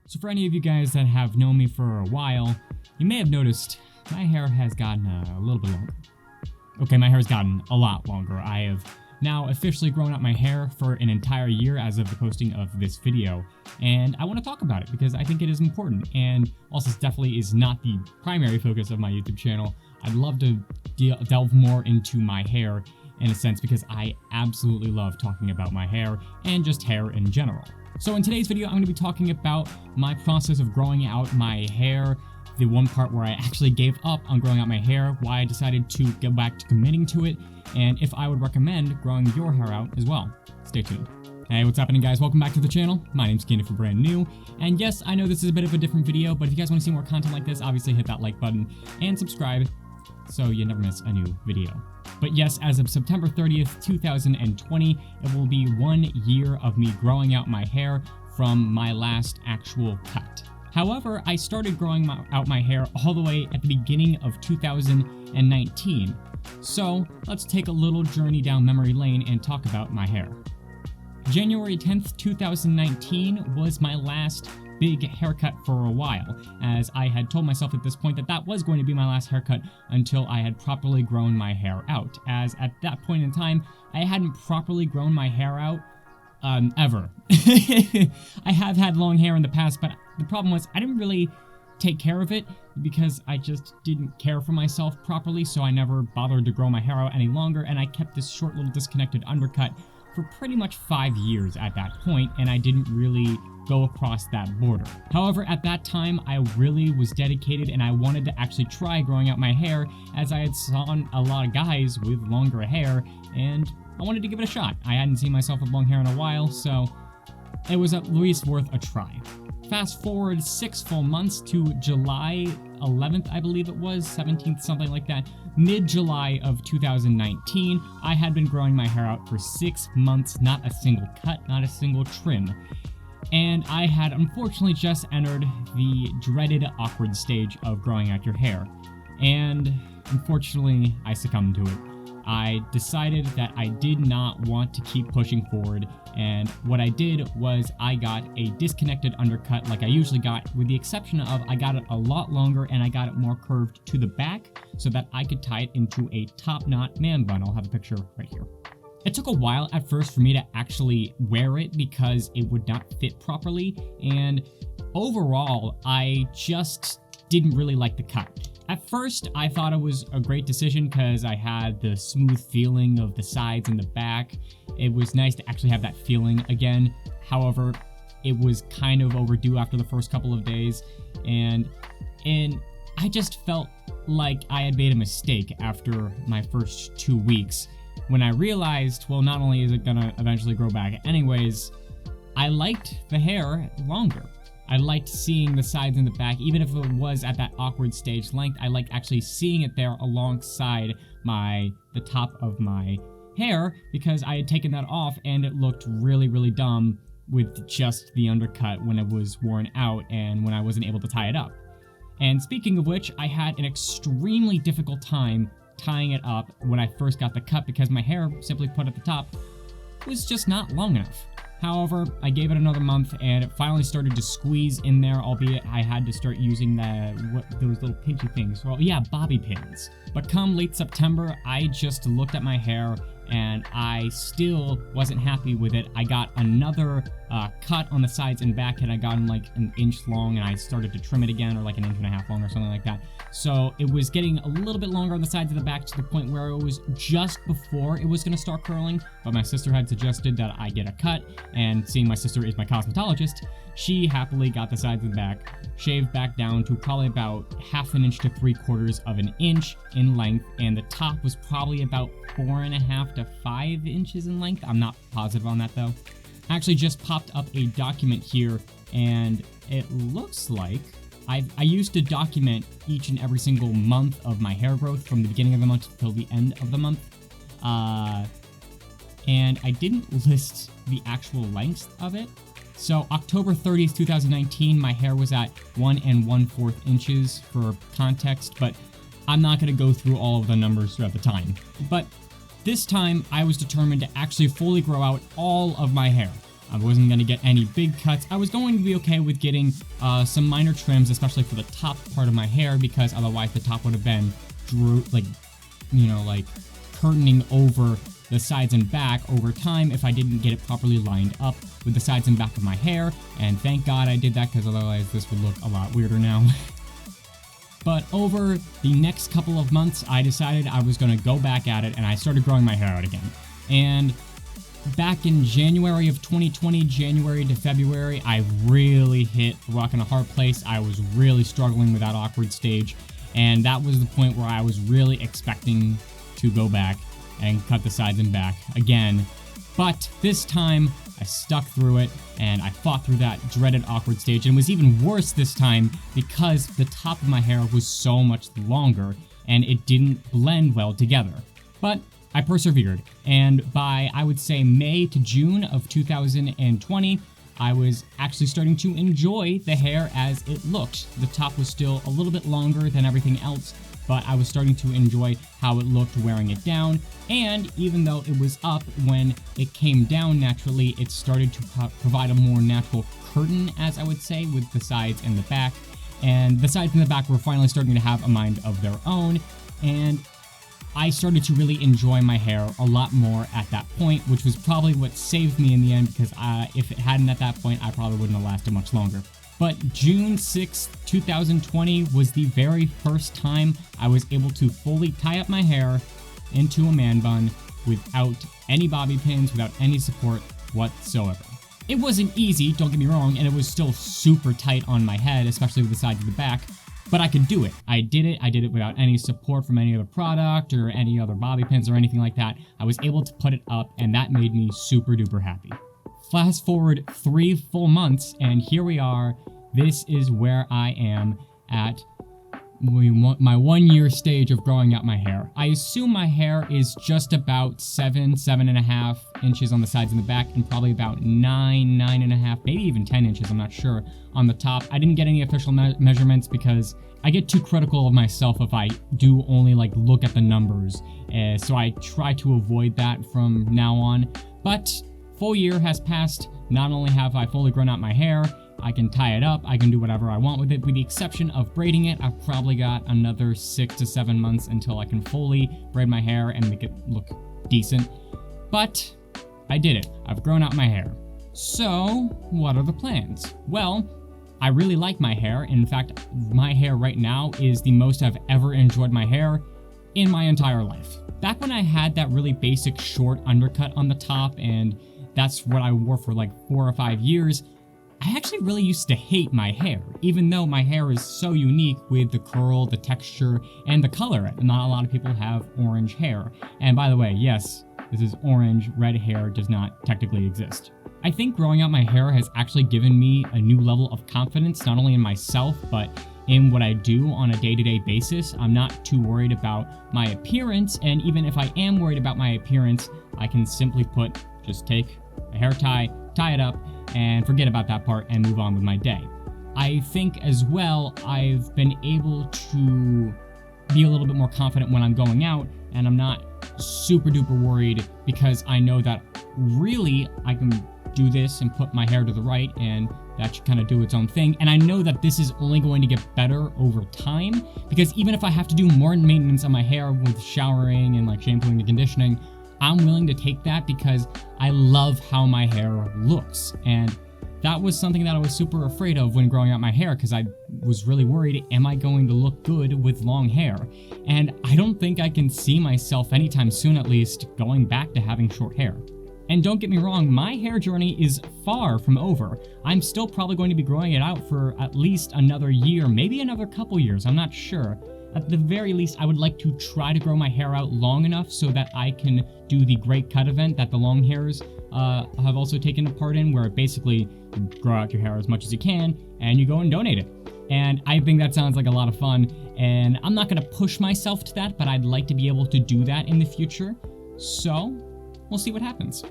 So for any of you guys that have known me for a while, you may have noticed my hair has gotten a little bit longer. Okay, my hair has gotten a lot longer. I have now officially grown out my hair for an entire year as of the posting of this video, and I want to talk about it because I think it is important, and also definitely is not the primary focus of my YouTube channel. I'd love to delve more into my hair in a sense because I absolutely love talking about my hair and just hair in general. So in today's video, I'm going to be talking about my process of growing out my hair, the one part where I actually gave up on growing out my hair, why I decided to go back to committing to it, and if I would recommend growing your hair out as well. Stay tuned. Hey, what's happening, guys? Welcome back to the channel. My name's Ken if you're brand new, and yes, I know this is a bit of a different video, but if you guys want to see more content like this, obviously hit that like button and subscribe so you never miss a new video. But yes, as of September 30th, 2020, it will be 1 year of me growing out my hair from my last actual cut. However, I started growing out my hair all the way at the beginning of 2019. So let's take a little journey down memory lane and talk about my hair. January 10th, 2019 was my last big haircut for a while, as I had told myself at this point that that was going to be my last haircut until I had properly grown my hair out, as at that point in time, I hadn't properly grown my hair out ever. I have had long hair in the past, but the problem was I didn't really take care of it because I just didn't care for myself properly, so I never bothered to grow my hair out any longer, and I kept this short little disconnected undercut for pretty much 5 years at that point, and I didn't really go across that border. However, at that time, I really was dedicated and I wanted to actually try growing out my hair, as I had seen a lot of guys with longer hair, and I wanted to give it a shot. I hadn't seen myself with long hair in a while, so it was at least worth a try. Fast forward 6 full months to July 11th, I believe it was, 17th, something like that. Mid-July of 2019, I had been growing my hair out for 6 months, not a single cut, not a single trim. And I had unfortunately just entered the dreaded awkward stage of growing out your hair. And unfortunately, I succumbed to it. I decided that I did not want to keep pushing forward, and what I did was I got a disconnected undercut like I usually got, with the exception of I got it a lot longer and I got it more curved to the back so that I could tie it into a top knot man bun. I'll have a picture right here. It took a while at first for me to actually wear it because it would not fit properly, and overall, I just didn't really like the cut. At first, I thought it was a great decision because I had the smooth feeling of the sides and the back. It was nice to actually have that feeling again. However, it was kind of overdue after the first couple of days, and I just felt like I had made a mistake after my first 2 weeks when I realized, well, not only is it gonna eventually grow back anyways, I liked the hair longer. I liked seeing the sides and the back, even if it was at that awkward stage length. I liked actually seeing it there alongside the top of my hair, because I had taken that off and it looked really, really dumb with just the undercut when it was worn out and when I wasn't able to tie it up. And speaking of which, I had an extremely difficult time tying it up when I first got the cut because my hair, simply put at the top, was just not long enough. However, I gave it another month and it finally started to squeeze in there, albeit I had to start using those little pinchy things. Well, yeah, bobby pins. But come late September, I just looked at my hair and I still wasn't happy with it. I got another cut on the sides and back, and I got them like an inch long, and I started to trim it again, or like an inch and a half long or something like that. So it was getting a little bit longer on the sides of the back to the point where it was just before it was going to start curling, but my sister had suggested that I get a cut, and seeing my sister is my cosmetologist, she happily got the sides and back shaved back down to probably about 1/2 inch to 3/4 of an inch in length, and the top was probably about 4.5 to 5 inches in length. I'm not positive on that though. I actually just popped up a document here, and it looks like I used to document each and every single month of my hair growth from the beginning of the month till the end of the month. And I didn't list the actual length of it. So October 30th, 2019, my hair was at 1 1/4 inches for context, but I'm not going to go through all of the numbers throughout the time. But this time, I was determined to actually fully grow out all of my hair. I wasn't going to get any big cuts. I was going to be okay with getting some minor trims, especially for the top part of my hair, because otherwise the top would have been curtaining over the sides and back over time if I didn't get it properly lined up with the sides and back of my hair. And thank God I did that, because otherwise this would look a lot weirder now. But over the next couple of months, I decided I was going to go back at it, and I started growing my hair out again. And back in January of 2020, January to February, I really hit a rock and a hard place. I was really struggling with that awkward stage, and that was the point where I was really expecting to go back and cut the sides and back again. But this time, I stuck through it, and I fought through that dreaded awkward stage, and it was even worse this time because the top of my hair was so much longer, and it didn't blend well together. But I persevered, and by, I would say, May to June of 2020, I was actually starting to enjoy the hair as it looked. The top was still a little bit longer than everything else, but I was starting to enjoy how it looked wearing it down, and even though it was up, when it came down naturally, it started to provide a more natural curtain, as I would say, with the sides and the back, and the sides and the back were finally starting to have a mind of their own, and I started to really enjoy my hair a lot more at that point, which was probably what saved me in the end, because if it hadn't at that point, I probably wouldn't have lasted much longer. But June 6th, 2020 was the very first time I was able to fully tie up my hair into a man bun without any bobby pins, without any support whatsoever. It wasn't easy, don't get me wrong, and it was still super tight on my head, especially with the sides of the back, but I could do it. I did it without any support from any other product or any other bobby pins or anything like that. I was able to put it up, and that made me super duper happy. Fast forward 3 full months, and here we are. This is where I am at my 1 year stage of growing out my hair. I assume my hair is just about 7.5 inches on the sides and the back, and probably about 9.5, maybe even 10 inches, I'm not sure, on the top. I didn't get any official measurements because I get too critical of myself if I do only look at the numbers. So I try to avoid that from now on. But full year has passed. Not only have I fully grown out my hair, I can tie it up, I can do whatever I want with it, with the exception of braiding it. I've probably got another 6 to 7 months until I can fully braid my hair and make it look decent. But I did it. I've grown out my hair. So, what are the plans? Well, I really like my hair. In fact, my hair right now is the most I've ever enjoyed my hair in my entire life. Back when I had that really basic short undercut on the top, and that's what I wore for 4 or 5 years, I actually really used to hate my hair, even though my hair is so unique with the curl, the texture, and the color. Not a lot of people have orange hair. And by the way, yes, this is orange. Red hair does not technically exist. I think growing out my hair has actually given me a new level of confidence, not only in myself, but in what I do on a day-to-day basis. I'm not too worried about my appearance, and even if I am worried about my appearance, I can simply just take a hair tie, tie it up, and forget about that part and move on with my day. I think as well, I've been able to be a little bit more confident when I'm going out, and I'm not super duper worried because I know that really I can do this and put my hair to the right, and that should kind of do its own thing. And I know that this is only going to get better over time, because even if I have to do more maintenance on my hair with showering and shampooing and conditioning, I'm willing to take that because I love how my hair looks. And that was something that I was super afraid of when growing out my hair, because I was really worried, am I going to look good with long hair? And I don't think I can see myself anytime soon, at least, going back to having short hair. And don't get me wrong, my hair journey is far from over. I'm still probably going to be growing it out for at least another year, maybe another couple years, I'm not sure. At the very least, I would like to try to grow my hair out long enough so that I can do the Great Cut event that the long hairs have also taken a part in, where basically you grow out your hair as much as you can and you go and donate it. And I think that sounds like a lot of fun, and I'm not going to push myself to that, but I'd like to be able to do that in the future. So, we'll see what happens.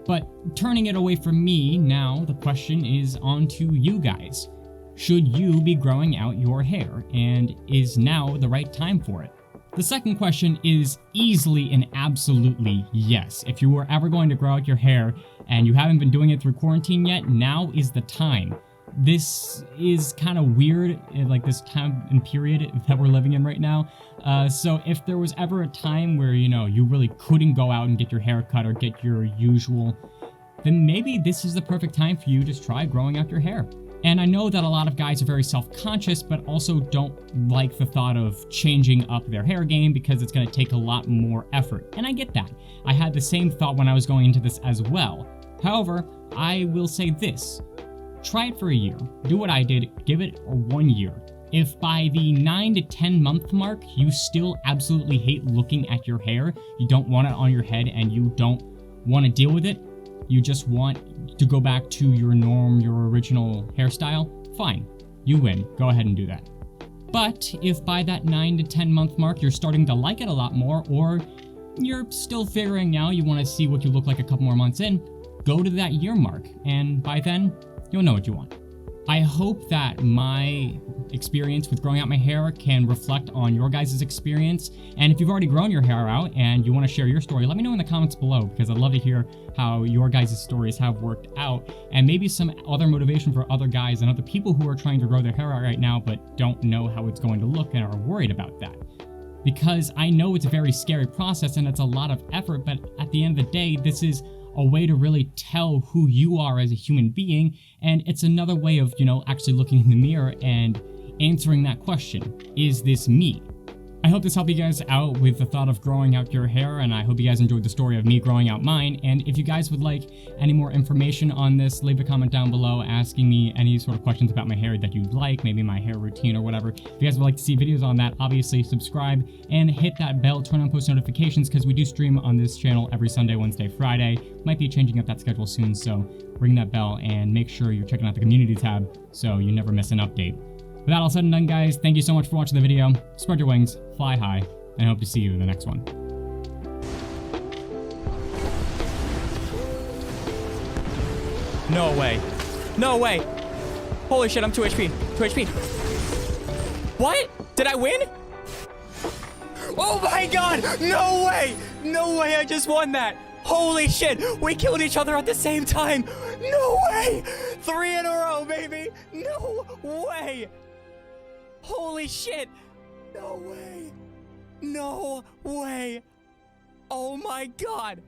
But turning it away from me, now the question is on to you guys. Should you be growing out your hair, and is now the right time for it? The second question is easily and absolutely yes. If you were ever going to grow out your hair and you haven't been doing it through quarantine yet, now is the time. This is kind of weird, like this time and period that we're living in right now. So if there was ever a time where, you really couldn't go out and get your hair cut or get your usual, then maybe this is the perfect time for you to try growing out your hair. And I know that a lot of guys are very self-conscious, but also don't like the thought of changing up their hair game because it's going to take a lot more effort. And I get that. I had the same thought when I was going into this as well. However, I will say this. Try it for a year. Do what I did. Give it 1 year. If by the 9 to 10 month mark, you still absolutely hate looking at your hair, you don't want it on your head, and you don't want to deal with it, you just want to go back to your norm, your original hairstyle, fine. You win. Go ahead and do that. But if by that 9 to 10 month mark, you're starting to like it a lot more, or you're still figuring out you want to see what you look like a couple more months in, go to that year mark, and by then, you'll know what you want. I hope that my experience with growing out my hair can reflect on your guys' experience. And if you've already grown your hair out and you want to share your story, let me know in the comments below, because I'd love to hear how your guys' stories have worked out, and maybe some other motivation for other guys and other people who are trying to grow their hair out right now but don't know how it's going to look and are worried about that. Because I know it's a very scary process and it's a lot of effort, but at the end of the day, this is a way to really tell who you are as a human being, and it's another way of, actually looking in the mirror and answering that question, is this me? I hope this helped you guys out with the thought of growing out your hair, and I hope you guys enjoyed the story of me growing out mine. And if you guys would like any more information on this, leave a comment down below asking me any sort of questions about my hair that you'd like, maybe my hair routine or whatever. If you guys would like to see videos on that, obviously subscribe and hit that bell, turn on post notifications, because we do stream on this channel every Sunday, Wednesday, Friday. Might be changing up that schedule soon, so ring that bell and make sure you're checking out the community tab so you never miss an update. With that all said and done, guys, thank you so much for watching the video. Spread your wings, fly high, and I hope to see you in the next one. No way. No way. Holy shit, I'm 2 HP. 2 HP. What? Did I win? Oh my god! No way! No way, I just won that! Holy shit! We killed each other at the same time! No way! 3 in a row, baby! No way! Holy shit! No way! No way! Oh my god!